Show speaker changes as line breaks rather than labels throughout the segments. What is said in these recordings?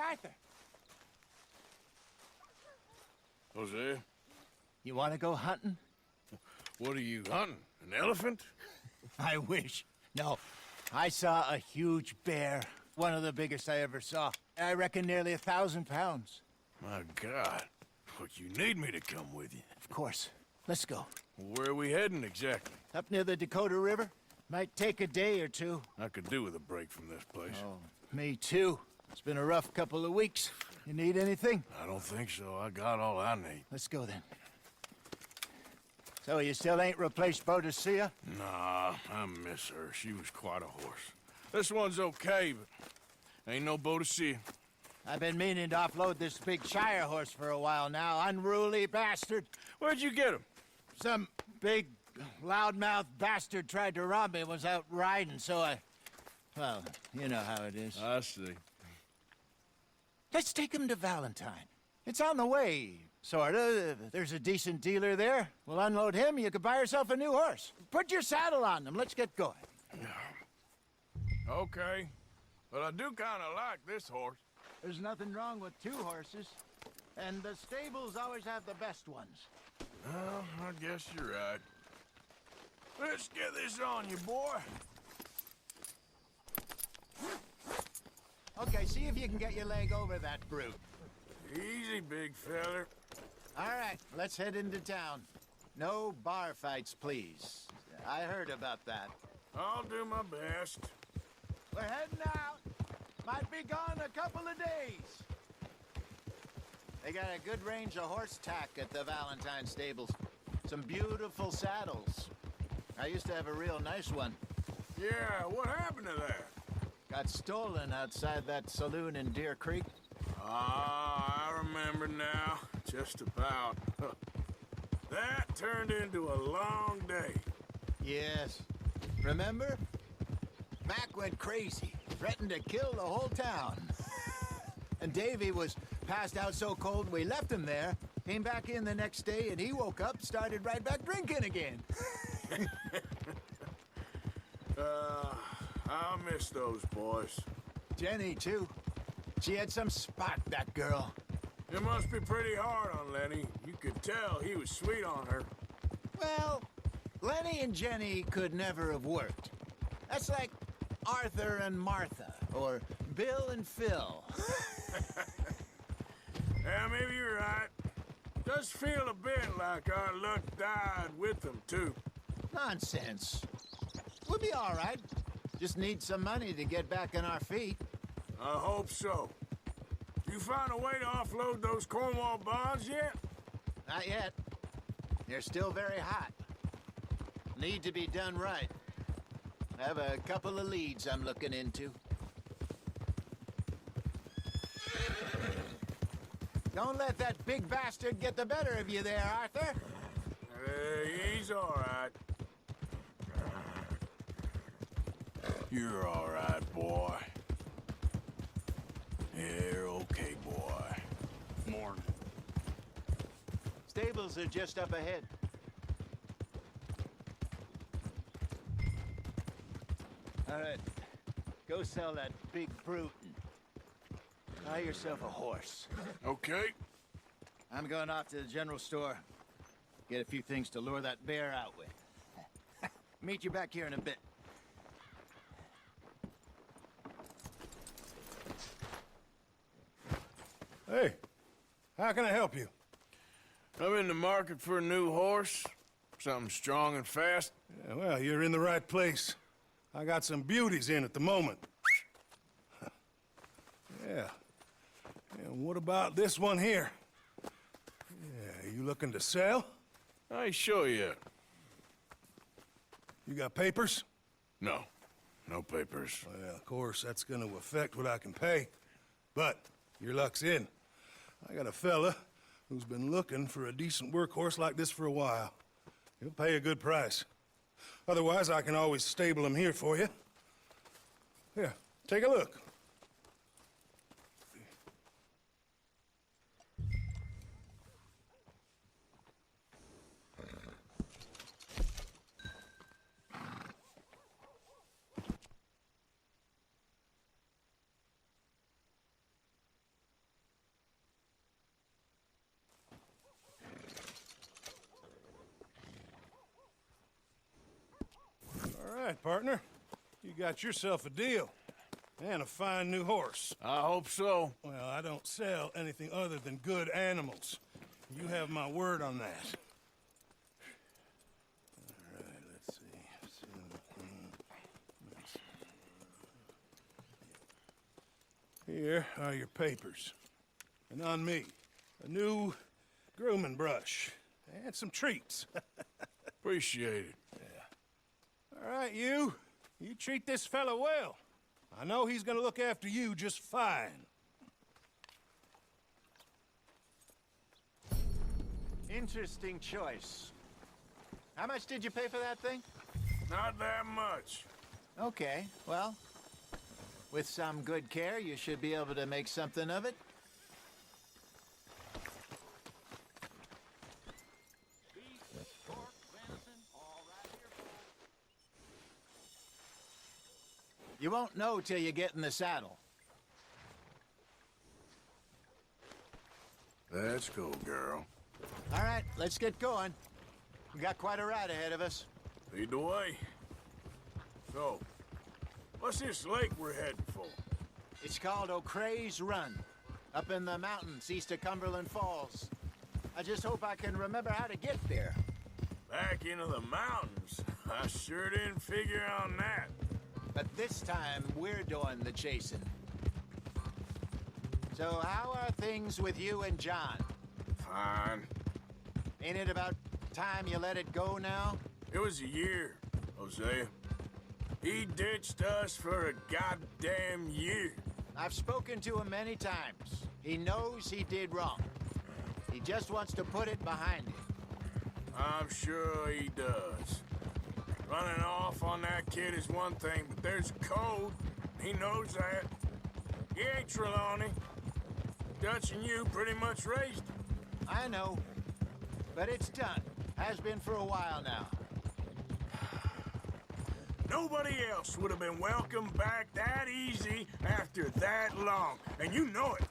Arthur,
Hosea,
you want to go hunting?
what are you hunting? An elephant?
I wish. No, I saw a huge bear. One of the biggest I ever saw. I reckon nearly 1,000 pounds.
My God. But you need me to come with you.
Of course. Let's go.
Where are we heading exactly?
Up near the Dakota River. Might take a day or two.
I could do with a break from this place.
Oh, me too. It's been a rough couple of weeks. You need anything?
I don't think so. I got all I need.
Let's go then. So you still ain't replaced Boadicea?
Nah, I miss her. She was quite a horse. This one's okay, but ain't no Boadicea.
I've been meaning to offload this big Shire horse for a while now. Unruly bastard.
Where'd you get him?
Some big, loudmouth bastard tried to rob me and was out riding, so I... Well, you know how it is.
I see.
Let's take him to Valentine. It's on the way, sorta. There's a decent dealer there. We'll unload him, you could buy yourself a new horse. Put your saddle on them, let's get going.
Okay. But I do kind of like this horse.
There's nothing wrong with two horses. And the stables always have the best ones.
Well, I guess you're right. Let's get this on you, boy.
Okay, see if you can get your leg over that brute.
Easy, big feller.
All right, let's head into town. No bar fights, please. I heard about that.
I'll do my best.
We're heading out. Might be gone a couple of days. They got a good range of horse tack at the Valentine stables. Some beautiful saddles. I used to have a real nice one.
Yeah, what happened to that?
Got stolen outside that saloon in Deer Creek.
Ah, I remember now. Just about. That turned into a long day.
Yes. Remember? Mac went crazy, threatened to kill the whole town. And Davy was passed out so cold we left him there. Came back in the next day and he woke up, started right back drinking again.
I'll miss those boys.
Jenny, too. She had some spot, that girl.
It must be pretty hard on Lenny. You could tell he was sweet on her.
Well, Lenny and Jenny could never have worked. That's like Arthur and Martha, or Bill and Phil.
Yeah, maybe you're right. Does feel a bit like our luck died with them, too.
Nonsense. We'll be all right. Just need some money to get back on our feet.
I hope so. You find a way to offload those Cornwall bonds yet?
Not yet. They're still very hot. Need to be done right. I have a couple of leads I'm looking into. Don't let that big bastard get the better of you there, Arthur.
He's all right. You're all right, boy. You're okay, boy.
Morning.
Stables are just up ahead. All right. Go sell that big brute and buy yourself a horse.
Okay.
I'm going off to the general store. Get a few things to lure that bear out with. Meet you back here in a bit.
Hey, how can I help you?
I'm in the market for a new horse. Something strong and fast.
Yeah, well, you're in the right place. I got some beauties in at the moment. Yeah. And what about this one here? Yeah, you looking to sell?
I ain't sure yet.
You got papers?
No. No papers.
Well, of course, that's gonna affect what I can pay. But your luck's in. I got a fella who's been looking for a decent workhorse like this for a while. He'll pay a good price. Otherwise, I can always stable him here for you. Here, take a look. right, partner. You got yourself a deal. And a fine new horse.
I hope so.
Well, I don't sell anything other than good animals. You have my word on that. All right, let's see. Here are your papers. And on me, a new grooming brush. And some treats.
Appreciate it.
All right, you. You treat this fella well. I know he's gonna look after you just fine.
Interesting choice. How much did you pay for that thing?
Not that much.
Okay, well, with some good care, you should be able to make something of it. You won't know till you get in the saddle.
Let's go, girl.
All right, let's get going. We got quite a ride ahead of us.
Lead the way. So, what's this lake we're heading for?
It's called O'Creagh's Run, up in the mountains east of Cumberland Falls. I just hope I can remember how to get there.
Back into the mountains? I sure didn't figure on that.
But this time, we're doing the chasing. So how are things with you and John?
Fine.
Ain't it about time you let it go now?
It was a year, Hosea. He ditched us for a goddamn year.
I've spoken to him many times. He knows he did wrong. He just wants to put it behind him.
I'm sure he does. Running off on that kid is one thing, but there's a code. He knows that. He ain't Trelawney. Dutch and you pretty much raised him.
I know. But it's done. Has been for a while now.
Nobody else would have been welcomed back that easy after that long, and you know it.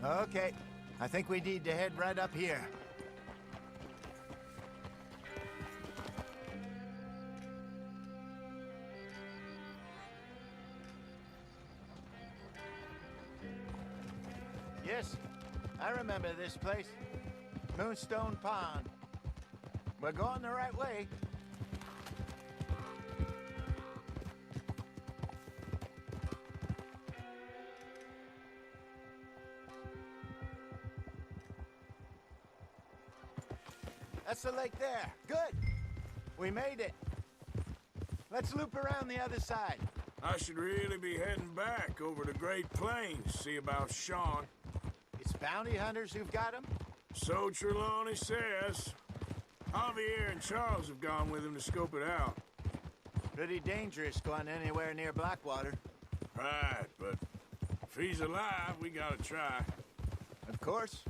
Okay. I think we need to head right up here. Yes, I remember this place. Moonstone Pond. We're going the right way. That's the lake there. Good. We made it. Let's loop around the other side.
I should really be heading back over to Great Plains, see about Sean.
It's bounty hunters who've got him?
So Trelawney says. Javier and Charles have gone with him to scope it out.
Pretty dangerous going anywhere near Blackwater.
Right, but if he's alive, we gotta try.
Of course.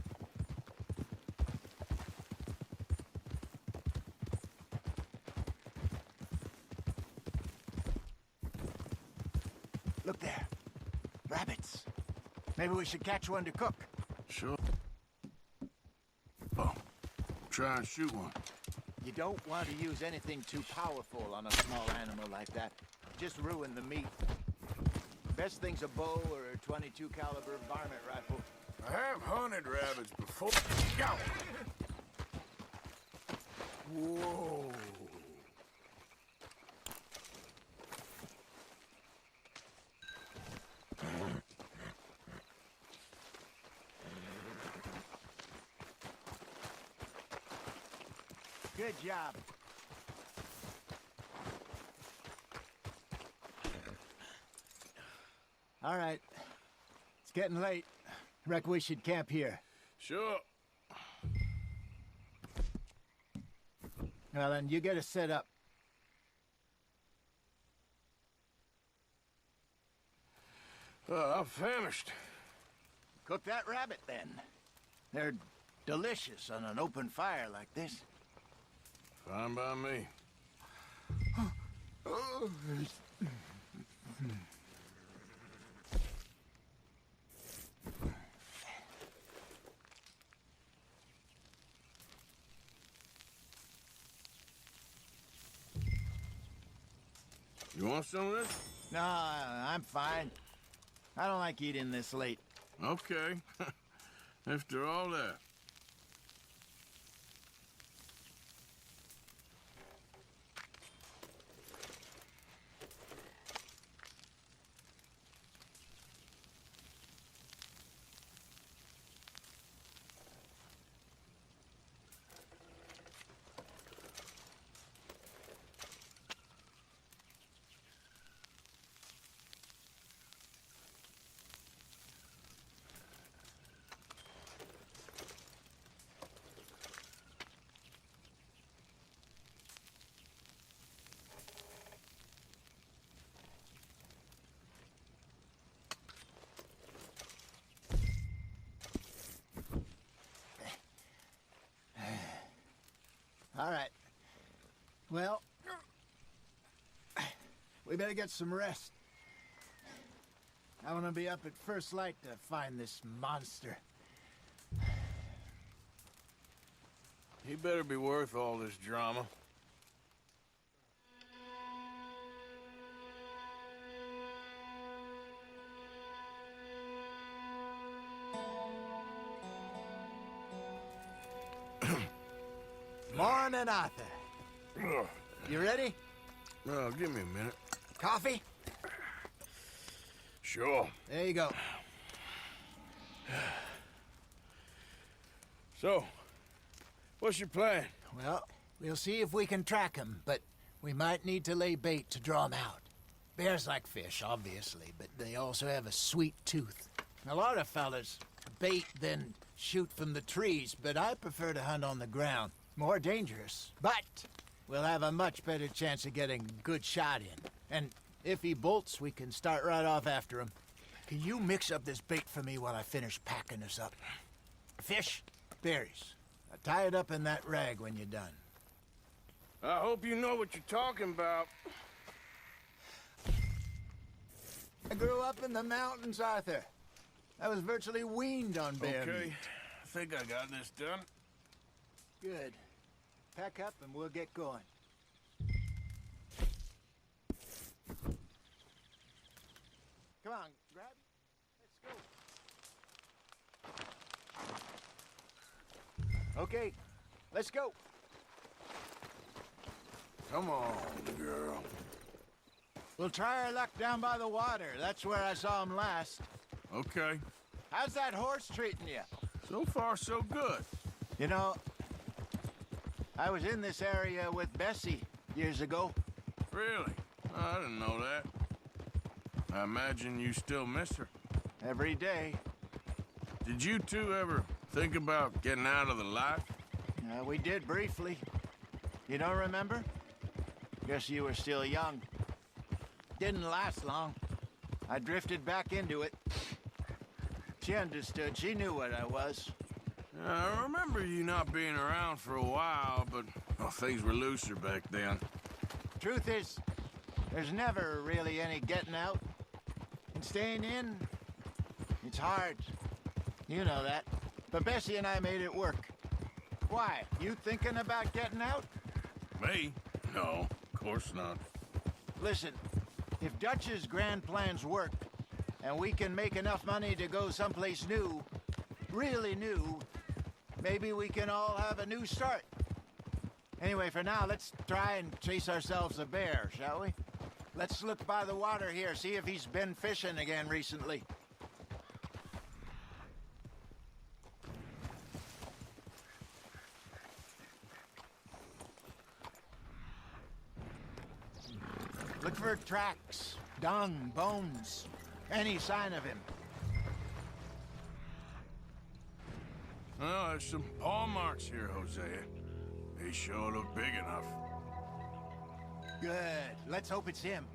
Look there. Rabbits. Maybe we should catch one to cook.
Sure. Oh, try and shoot one.
You don't want to use anything too powerful on a small animal like that. Just ruin the meat. Best thing's a bow or a 22 caliber varmint rifle.
I have hunted rabbits before. Go! Whoa.
Good job. All right. It's getting late. Reckon we should camp here.
Sure.
Well, then, you get us set up.
I'm famished.
Cook that rabbit, then. They're delicious on an open fire like this.
Fine by me. You want some of this?
No, I'm fine. I don't like eating this late.
Okay. After all that.
All right. Well, we better get some rest. I want to be up at first light to find this monster.
He better be worth all this drama.
Morning, Arthur. You ready?
Well, give me a minute.
Coffee?
Sure.
There you go.
So, what's your plan?
Well, we'll see if we can track him, but we might need to lay bait to draw him out. Bears like fish, obviously, but they also have a sweet tooth. A lot of fellas bait, then shoot from the trees, but I prefer to hunt on the ground. More dangerous, but we'll have a much better chance of getting a good shot in. And if he bolts, we can start right off after him. Can you mix up this bait for me while I finish packing this up? Fish, berries. Tie it up in that rag when you're done.
I hope you know what you're talking about.
I grew up in the mountains, Arthur. I was virtually weaned on bear
Okay,
meat.
I think I got this done.
Good. Pack up and we'll get going. Come on, grab it. Let's go. Okay, let's go.
Come on, girl.
We'll try our luck down by the water. That's where I saw him last.
Okay.
How's that horse treating you?
So far, so good.
You know, I was in this area with Bessie years ago.
Really? I didn't know that. I imagine you still miss her.
Every day.
Did you two ever think about getting out of the life?
We did briefly. You don't remember? Guess you were still young. Didn't last long. I drifted back into it. She understood. She knew what I was.
I remember you not being around for a while, but well, things were looser back then.
Truth is, there's never really any getting out. And staying in, it's hard. You know that. But Bessie and I made it work. Why? You thinking about getting out?
Me? No, of course not.
Listen, if Dutch's grand plans work, and we can make enough money to go someplace new, really new, maybe we can all have a new start. Anyway, for now, let's try and chase ourselves a bear, shall we? Let's look by the water here, see if he's been fishing again recently. Look for tracks, dung, bones, any sign of him.
Well, there's some paw marks here, Hosea. They sure look big enough.
Good. Let's hope it's him.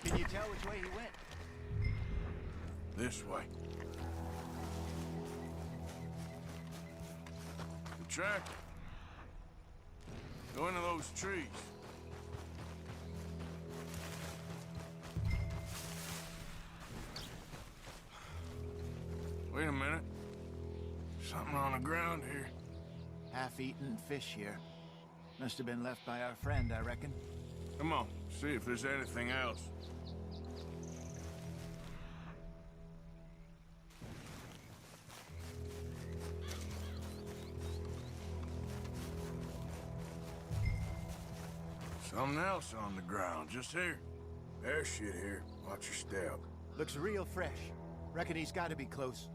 Can you tell which way he went?
This way. track. Go into those trees. Wait a minute. Something on the ground here.
Half-eaten fish here. Must have been left by our friend, I reckon.
Come on, see if there's anything else. Something else on the ground, just here. There's shit here. Watch your step.
Looks real fresh. Reckon he's got to be close.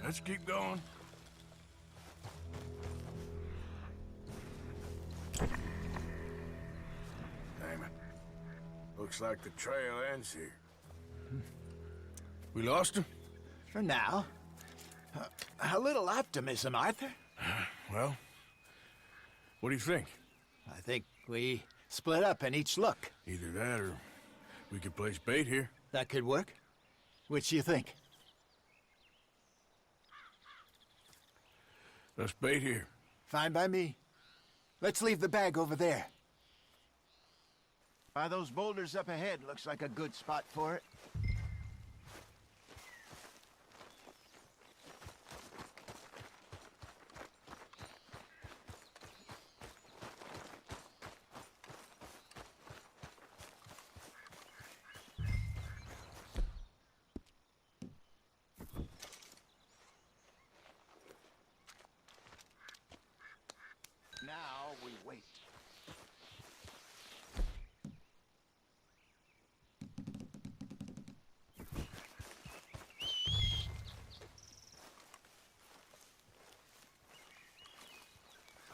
Let's keep going. Damn it. Looks like the trail ends here. We lost him?
For now. A little optimism, Arthur.
Well, what do you think?
I think we split up and each look.
Either that or we could place bait here.
That could work. Which you think?
Let's bait here.
Fine by me. Let's leave the bag over there. By those boulders up ahead, looks like a good spot for it. Now we wait.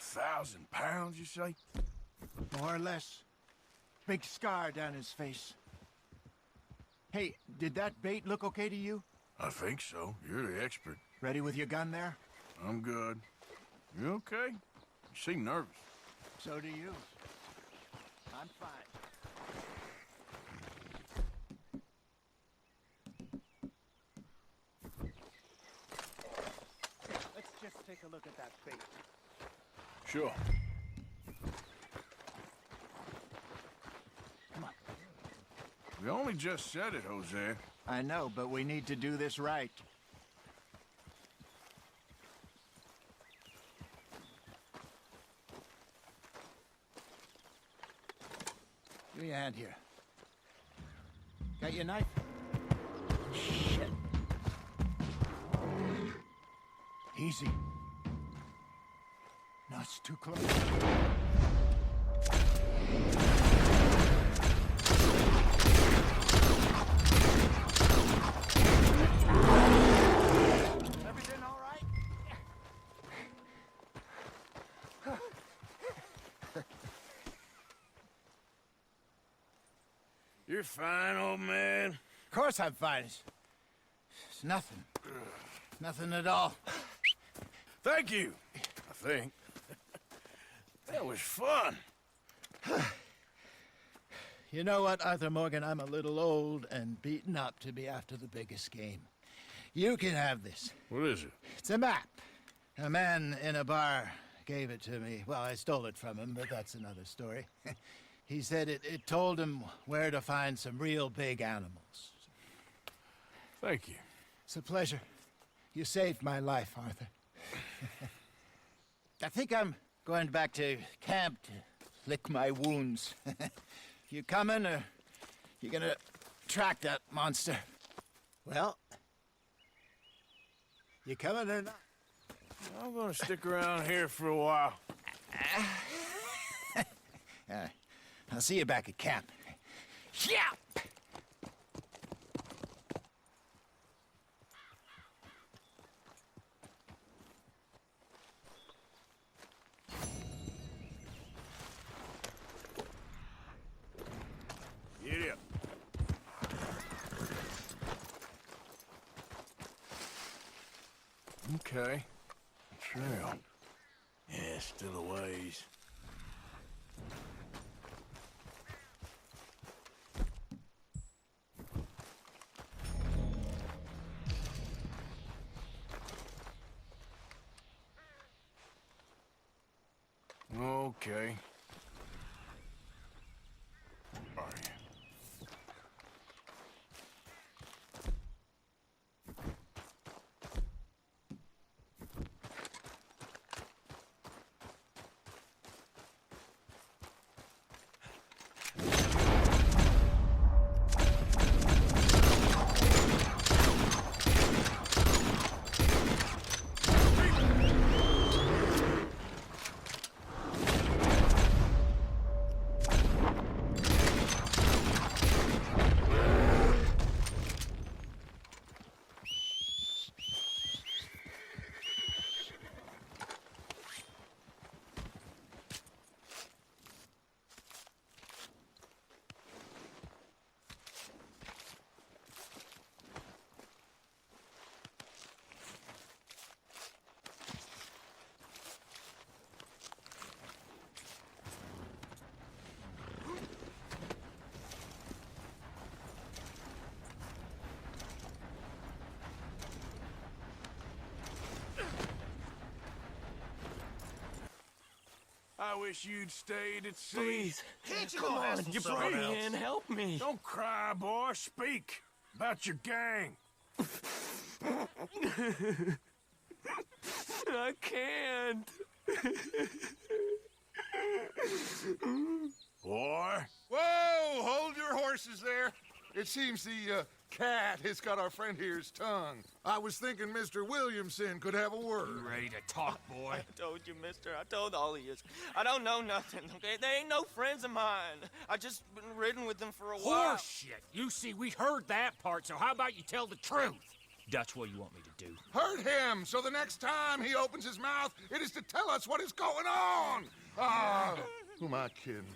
£1,000, you say?
More or less. Big scar down his face. Hey, did that bait look okay to you?
I think so. You're the expert.
Ready with your gun there?
I'm good. You okay? You seem nervous.
So do you. I'm fine. Let's just take a look at that bait.
Sure.
Come on.
We only just said it, Jose.
I know, but we need to do this right. Give me a hand here. Got your knife? Shit. Easy. No, it's too close. Everything all right?
You're fine, old man.
Of course I'm fine. It's nothing. Nothing at all.
Thank you, I think. That was fun.
You know what, Arthur Morgan? I'm a little old and beaten up to be after the biggest game. You can have this.
What is it?
It's a map. A man in a bar gave it to me. Well, I stole it from him, but that's another story. He said it told him where to find some real big animals.
Thank you.
It's a pleasure. You saved my life, Arthur. I think I'm going back to camp to lick my wounds. You coming, or you gonna track that monster? Well, you coming or not?
I'm gonna stick around here for a while.
I'll see you back at camp. Yeah!
Giddy up. Okay. Trail. Yeah, still a ways. Okay. Are you? I wish you'd stayed at sea.
Please,
Can't you
come
go
on,
ask
you
someone
brought me
else?
in, help me.
Don't cry, boy. Speak about your gang.
I can't.
Boy.
Whoa! Hold your horses there. It seems the cat has got our friend here's tongue. I was thinking Mr. Williamson could have a word.
Ready to talk, boy? I told you, mister. I told all of you. I don't know nothing, okay? They ain't no friends of mine. I just been riding with them for a while.
Horseshit! You see, we heard that part, so how about you tell the truth? That's what you want me to do.
Hurt him, so the next time he opens his mouth, it is to tell us what is going on. Ah, who am I kidding?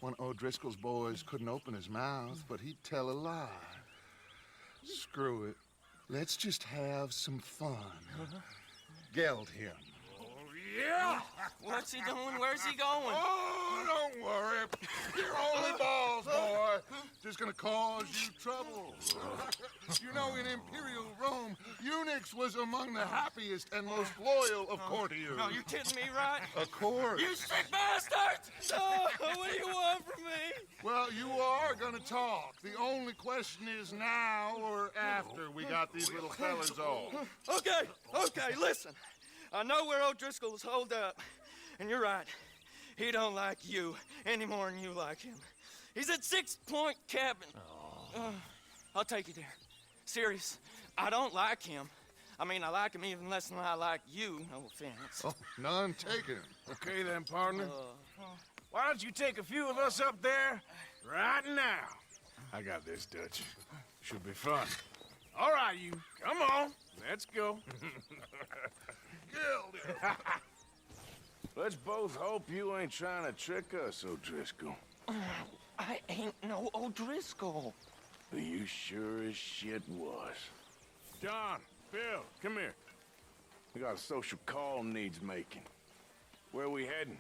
One of O'Driscoll's boys couldn't open his mouth, but he'd tell a lie. Screw it. Let's just have some fun. Geld him.
Yeah.
What's he doing? Where's he going?
Oh, don't worry. You're only balls, boy. Just gonna cause you trouble. You know, in Imperial Rome, eunuchs was among the happiest and most loyal of courtiers.
No, you're kidding me, right?
Of course.
You sick bastard! No, what do you want from me?
Well, you are gonna talk. The only question is now or after we got these little fellas off.
Okay, listen. I know where O'Driscoll's holed up, and you're right. He don't like you any more than you like him. He's at 6 Point Cabin. I'll take you there. Serious, I don't like him. I mean, I like him even less than I like you, no offense.
Oh, none taken.
Okay then, partner. Why don't you take a few of us up there right now? I got this, Dutch. Should be fun. All right, you. Come on. Let's go. Let's both hope you ain't trying to trick us, O'Driscoll.
I ain't no O'Driscoll.
But you sure as shit was. John, Bill, come here. We got a social call needs making. Where we heading?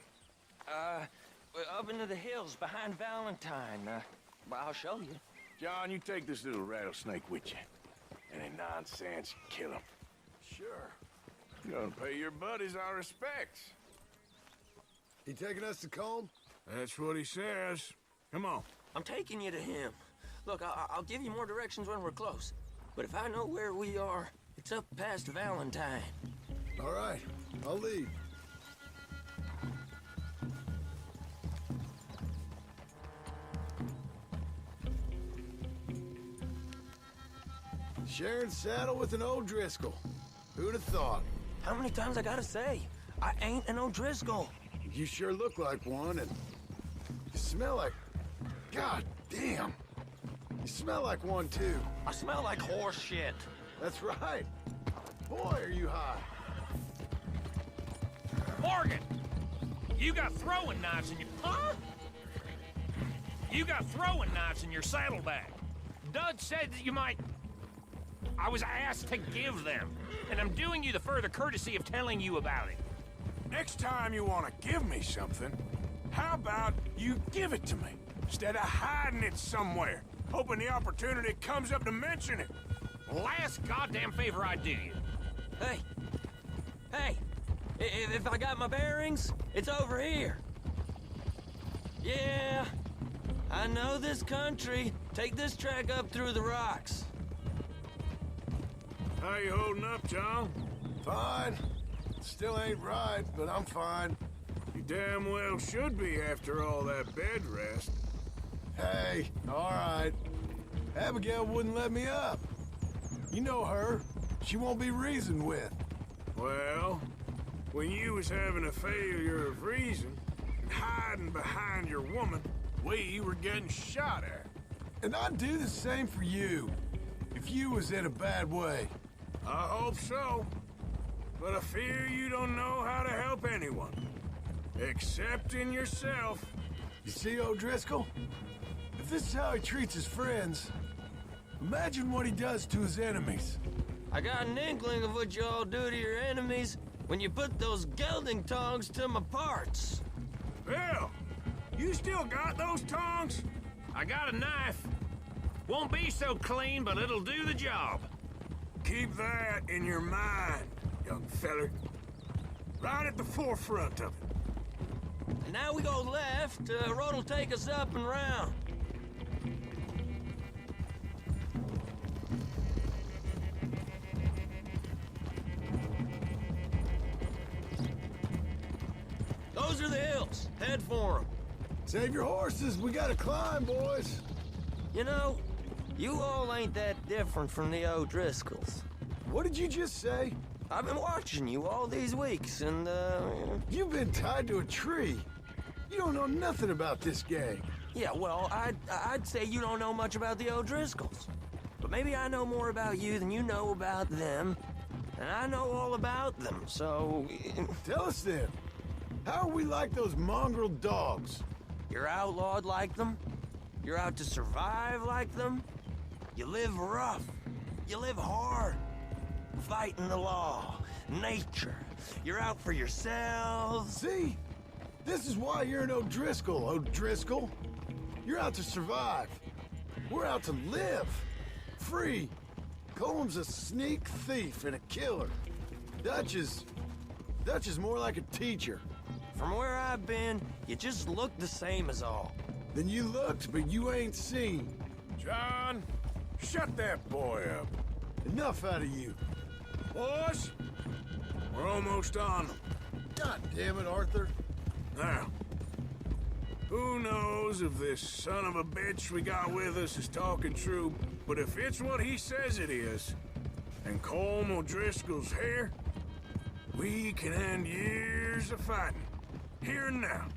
We're up into the hills behind Valentine. Well, I'll show you.
John, you take this little rattlesnake with you. Any nonsense, kill him.
Sure.
You're gonna pay your buddies our respects.
He taking us to Combe?
That's what he says. Come on.
I'm taking you to him. Look, I'll give you more directions when we're close. But if I know where we are, it's up past Valentine.
All right, I'll lead. Sharing saddle with an O'Driscoll. Who'd have thought?
How many times I gotta say? I ain't an O'Driscoll.
You sure look like one, and you smell like... God damn! You smell like one, too.
I smell like horse shit.
That's right. Boy, are you high.
Morgan! You got throwing knives in your... Huh? You got throwing knives in your saddlebag. Dud said that you might... I was asked to give them, and I'm doing you the further courtesy of telling you about it.
Next time you want to give me something, how about you give it to me, instead of hiding it somewhere, hoping the opportunity comes up to mention it?
Last goddamn favor I do you.
Hey! If I got my bearings, it's over here. Yeah, I know this country. Take this track up through the rocks.
How you holding up, John?
Fine. Still ain't right, but I'm fine.
You damn well should be after all that bed rest.
Hey, all right. Abigail wouldn't let me up. You know her. She won't be reasoned with.
Well, when you was having a failure of reason and hiding behind your woman, we were getting shot at.
And I'd do the same for you, if you was in a bad way.
I hope so. But I fear you don't know how to help anyone. Except in yourself.
You see, O'Driscoll? If this is how he treats his friends, imagine what he does to his enemies.
I got an inkling of what you all do to your enemies when you put those gelding tongs to my parts.
Bill, you still got those tongs?
I got a knife. Won't be so clean, but it'll do the job.
Keep that in your mind, young feller. Right at the forefront of it.
And now we go left, road'll take us up and round. Those are the hills. Head for them.
Save your horses, we gotta climb, boys.
You know, you all ain't that different from the O'Driscolls.
What did you just say?
I've been watching you all these weeks, and,
You've been tied to a tree. You don't know nothing about this gang.
yeah, well, I'd say you don't know much about the O'Driscolls. But maybe I know more about you than you know about them. And I know all about them, so...
Tell us then, how are we like those mongrel dogs?
You're outlawed like them? You're out to survive like them? You live rough. You live hard. Fighting the law, nature. You're out for yourselves.
See? This is why you're an O'Driscoll, O'Driscoll. You're out to survive. We're out to live. Free. Colm's a sneak thief and a killer. Dutch is more like a teacher.
From where I've been, you just look the same as all.
Then you looked, but you ain't seen.
John, shut that boy up.
Enough out of you.
Boys, we're almost on them.
God damn it, Arthur.
Now, who knows if this son of a bitch we got with us is talking true, but if it's what he says it is, and Colm O'Driscoll's here, we can end years of fighting. Here and now.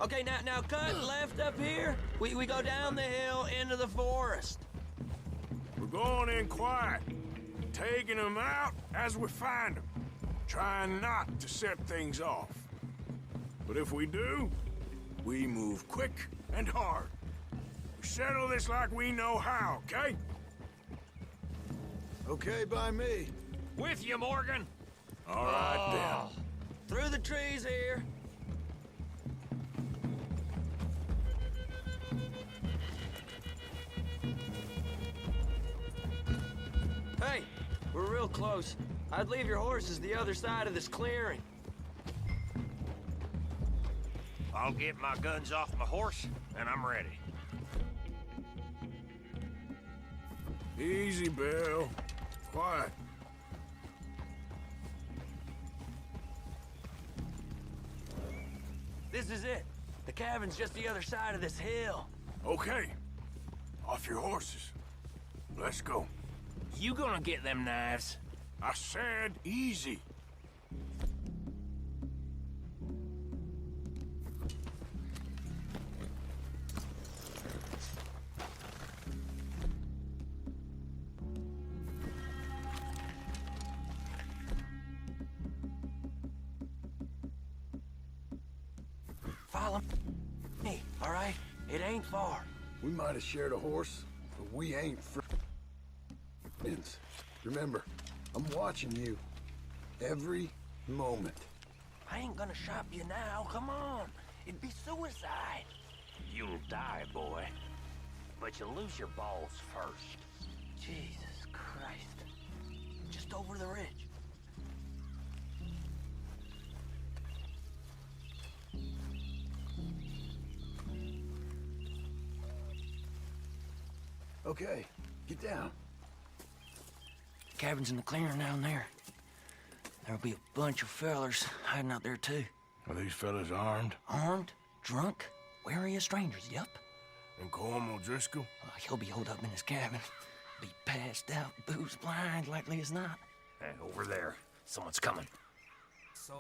Okay, now cut left up here. We go down the hill into the forest.
We're going in quiet, taking them out as we find them, trying not to set things off. But if we do, we move quick and hard. We settle this like we know how, okay?
Okay by me.
With you, Morgan.
All right, then.
Through the trees here. Hey, we're real close. I'd leave your horses the other side of this clearing.
I'll get my guns off my horse, and I'm ready.
Easy, Bill. Quiet.
This is it. The cabin's just the other side of this hill.
Okay. Off your horses. Let's go.
You gonna get them knives?
I said easy.
Follow me, all right? It ain't far.
We might have shared a horse, but we ain't friends. Remember, I'm watching you. Every moment.
I ain't gonna shop you now, come on. It'd be suicide.
You'll die, boy. But you'll lose your balls first.
Jesus Christ. Just over the ridge.
Okay, get down.
Cabin's in the clearing down there. There'll be a bunch of fellers hiding out there, too.
Are these fellas armed?
Armed, drunk, wary of strangers, yup.
And Colm O'Driscoll?
He'll be holed up in his cabin. Be passed out, booze blind, likely as not.
Hey, over there. Someone's coming.
So,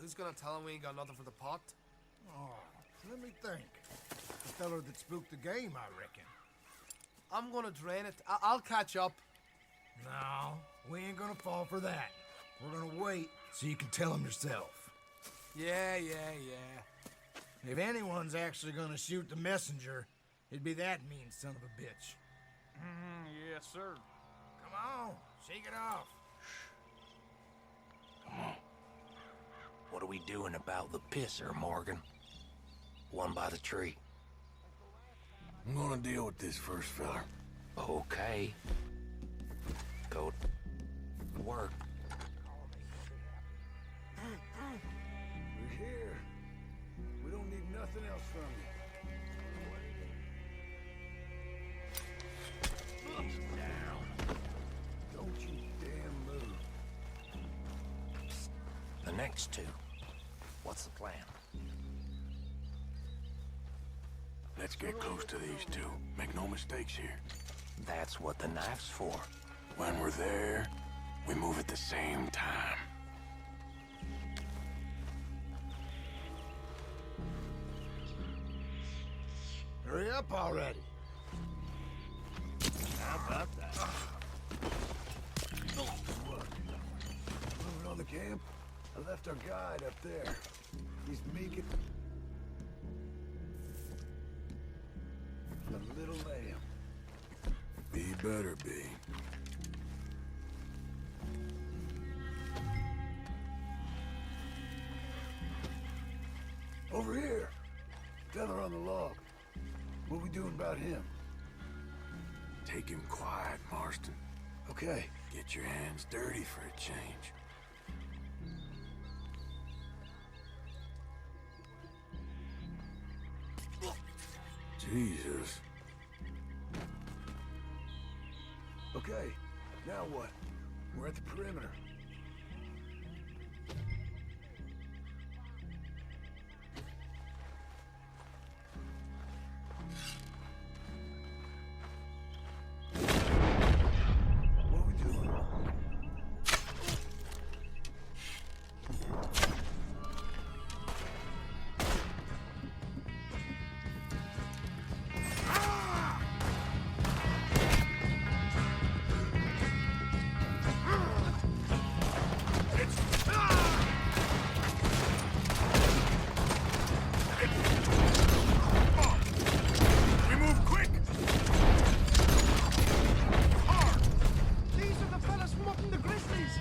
who's gonna tell him we ain't got nothing for the pot?
Oh, let me think. The fella that spooked the game, I reckon.
I'm gonna drain it. I'll catch up.
No, we ain't gonna fall for that. We're gonna wait so you can tell him yourself.
Yeah.
If anyone's actually gonna shoot the messenger, it'd be that mean son of a bitch.
Yes, sir.
Come on, shake it off.
What are we doing about the pisser, Morgan? One by the tree.
I'm gonna deal with this first fella.
Okay. Go to work.
We're here. We don't need nothing else from you.
Down.
Don't you damn move.
The next two. What's the plan?
Let's get close to these two. Make no mistakes here.
That's what the knife's for.
When we're there, we move at the same time.
Hurry up already. How about that?
Moving on the camp? I left our guide up there. He's meek a little lamb.
Be better, be.
Over here. Feller on the log. What we doing about him?
Take him quiet, Marston.
Okay.
Get your hands dirty for a change. Jesus.
Okay. Now what? We're at the perimeter. What are we doing?
We move quick!
These are the fellas from up in the Grizzlies.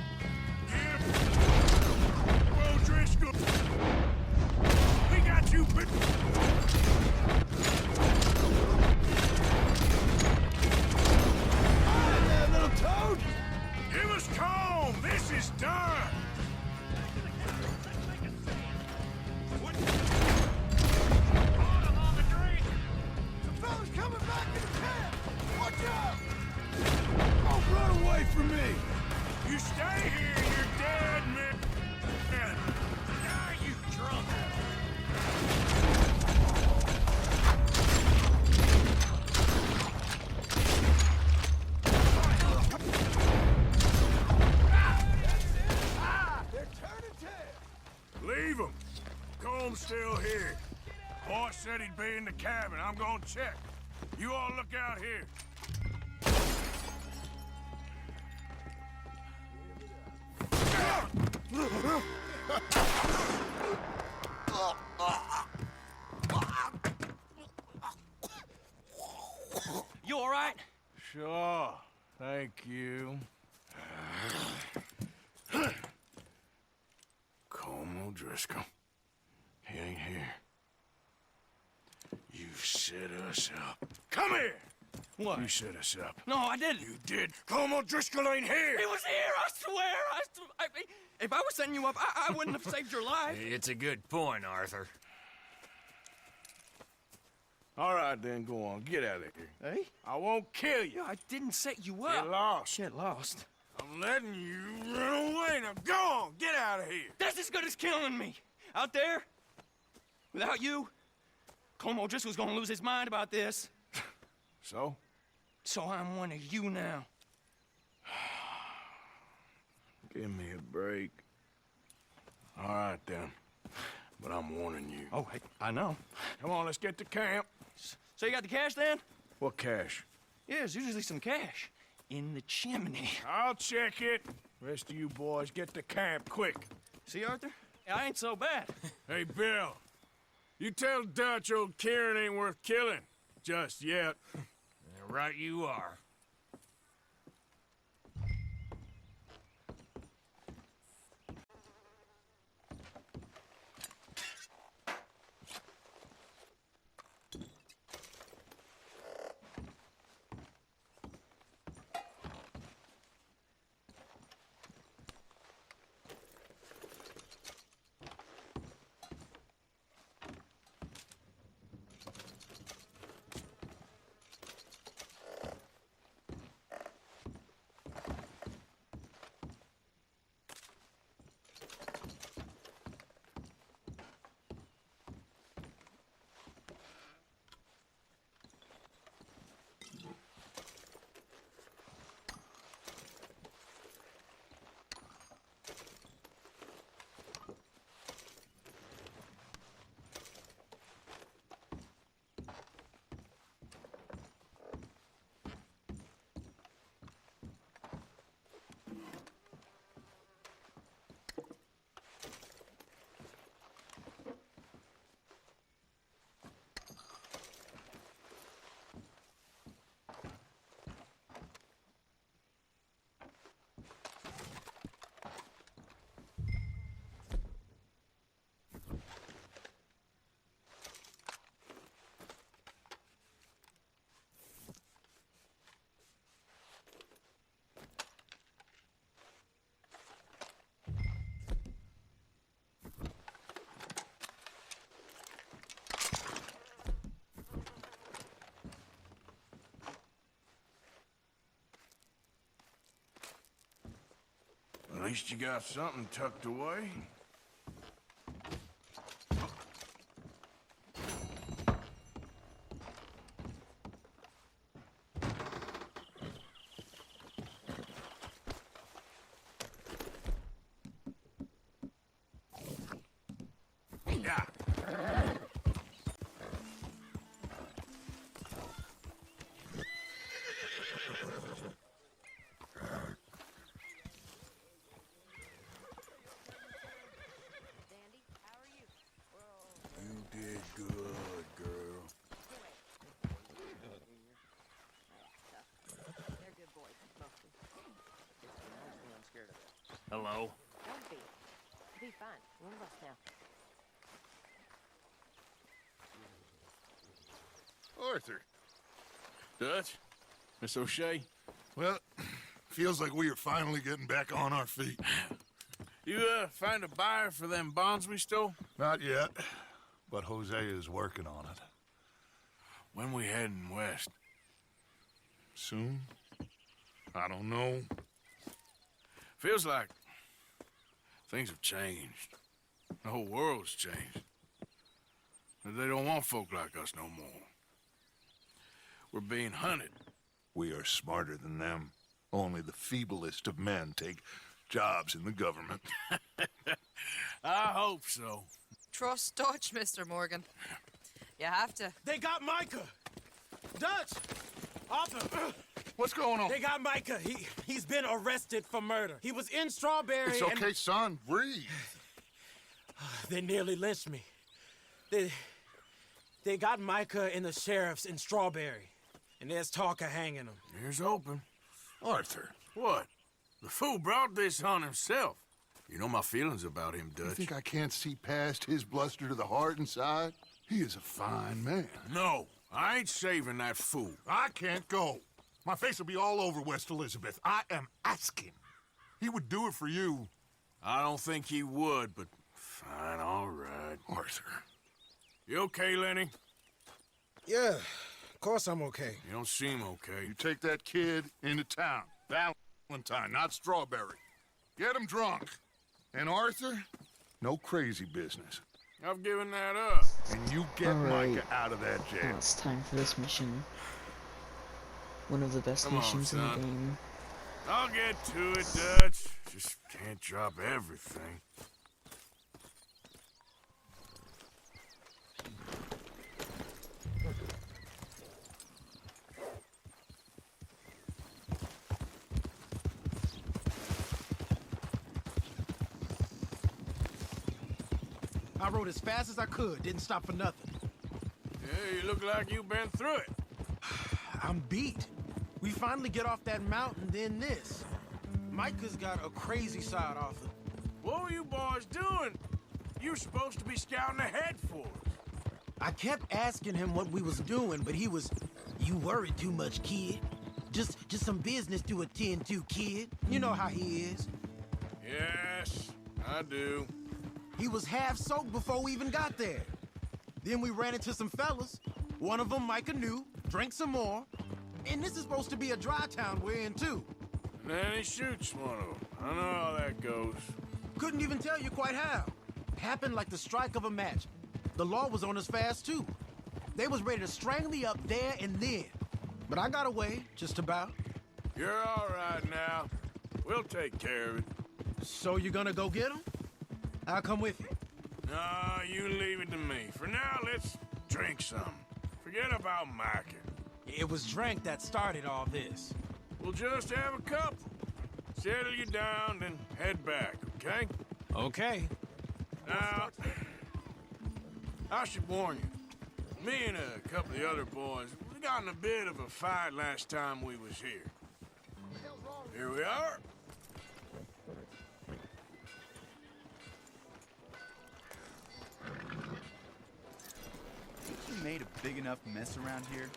Whoa, Driscoll! We got you, bitch!
Little toad!
Give us calm! This is done!
The fella's coming back in the camp. Watch out!
Don't run away from me!
You stay here, you're dead, man!
Are you drunk?
They're turning tail!
Leave him! Comb's still here. Boss said he'd be in the cabin. I'm gonna check. You all look out here.
You all right?
Sure. Thank you. Colm O'Driscoll. He ain't here. You set us up. Come here!
What?
You set us up.
No, I didn't.
You did. Colm O'Driscoll ain't here!
He was here, I swear. If I was setting you up, I wouldn't have saved your life.
It's a good point, Arthur.
All right, then, go on. Get out of here.
Hey?
I won't kill you.
I didn't set you
Get
up.
lost.
Get lost.
I'm letting you run away. Now go on. Get out of here.
That's as good as killing me. Out there, without you, Colm O'Driscoll's gonna lose his mind about this.
So?
So I'm one of you now.
Give me a break. All right, then. But I'm warning you.
Oh, hey, I know.
Come on, let's get to camp.
So you got the cash then?
What cash?
Yeah, there's usually some cash in the chimney.
I'll check it. Rest of you boys, get to camp, quick.
See, Arthur? I ain't so bad.
Hey, Bill. You tell Dutch old Kieran ain't worth killing. Just yet.
Right you are.
At least you got something tucked away. Yeah. You did good, girl.
They're good boys, mostly.
Hello?
Don't be. It'll be fine. One of us now.
Arthur.
Dutch? Miss O'Shea?
Well, feels like we are finally getting back on our feet.
You, find a buyer for them bonds we stole?
Not yet, but Hosea is working on it.
When we heading west?
Soon? I don't know.
Feels like things have changed. The whole world's changed. But they don't want folk like us no more. We're being hunted.
We are smarter than them. Only the feeblest of men take jobs in the government.
I hope so.
Trust Dutch, Mr. Morgan. You have to.
They got Micah! Dutch! Arthur!
What's going on?
They got Micah. He's been arrested for murder. He was in Strawberry
It's okay, son. Breathe.
They nearly lynched me. They got Micah and the sheriffs in Strawberry. And there's talk of hanging him.
Here's open.
Arthur.
What? The fool brought this on himself. You know my feelings about him,
You
Dutch.
think I can't see past his bluster to the heart inside? He is a fine man.
No, I ain't saving that fool.
I can't go. My face will be all over West Elizabeth. I am asking. He would do it for you.
I don't think he would, but fine, all right.
Arthur.
You okay, Lenny?
Yeah, of course I'm okay.
You don't seem okay.
You take that kid into town. Valentine, not Strawberry. Get him drunk. And Arthur, no crazy business.
I've given that up.
And you get Micah out of that jail.
Now it's time for this mission. One of the best
Come on,
missions in the
son.
game.
I'll get to it, Dutch. Just can't drop everything.
I rode as fast as I could, didn't stop for nothing.
Yeah, you look like you've been through it.
I'm beat. We finally get off that mountain, then this. Micah's got a crazy side, Arthur.
What were you boys doing? You were supposed to be scouting ahead for us.
I kept asking him what we was doing, but he was, "You worry too much, kid. Just some business to attend to, kid. You know how he is."
Yes, I do.
He was half soaked before we even got there. Then we ran into some fellas. One of them Micah knew, drank some more. And this is supposed to be a dry town we're in, too.
And then he shoots one of them. I know how that goes.
Couldn't even tell you quite how. Happened like the strike of a match. The law was on us fast, too. They was ready to strangle me up there and then. But I got away, just about.
You're all right now. We'll take care of it.
So you gonna go get him? I'll come with you.
No, you leave it to me. For now, let's drink some. Forget about Micah.
It was drink that started all this.
We'll just have a couple. Settle you down, then head back, okay?
Okay.
Now, I should warn you. Me and a couple of the other boys, we got in a bit of a fight last time we was here. Here we are.
Think you made a big enough mess around here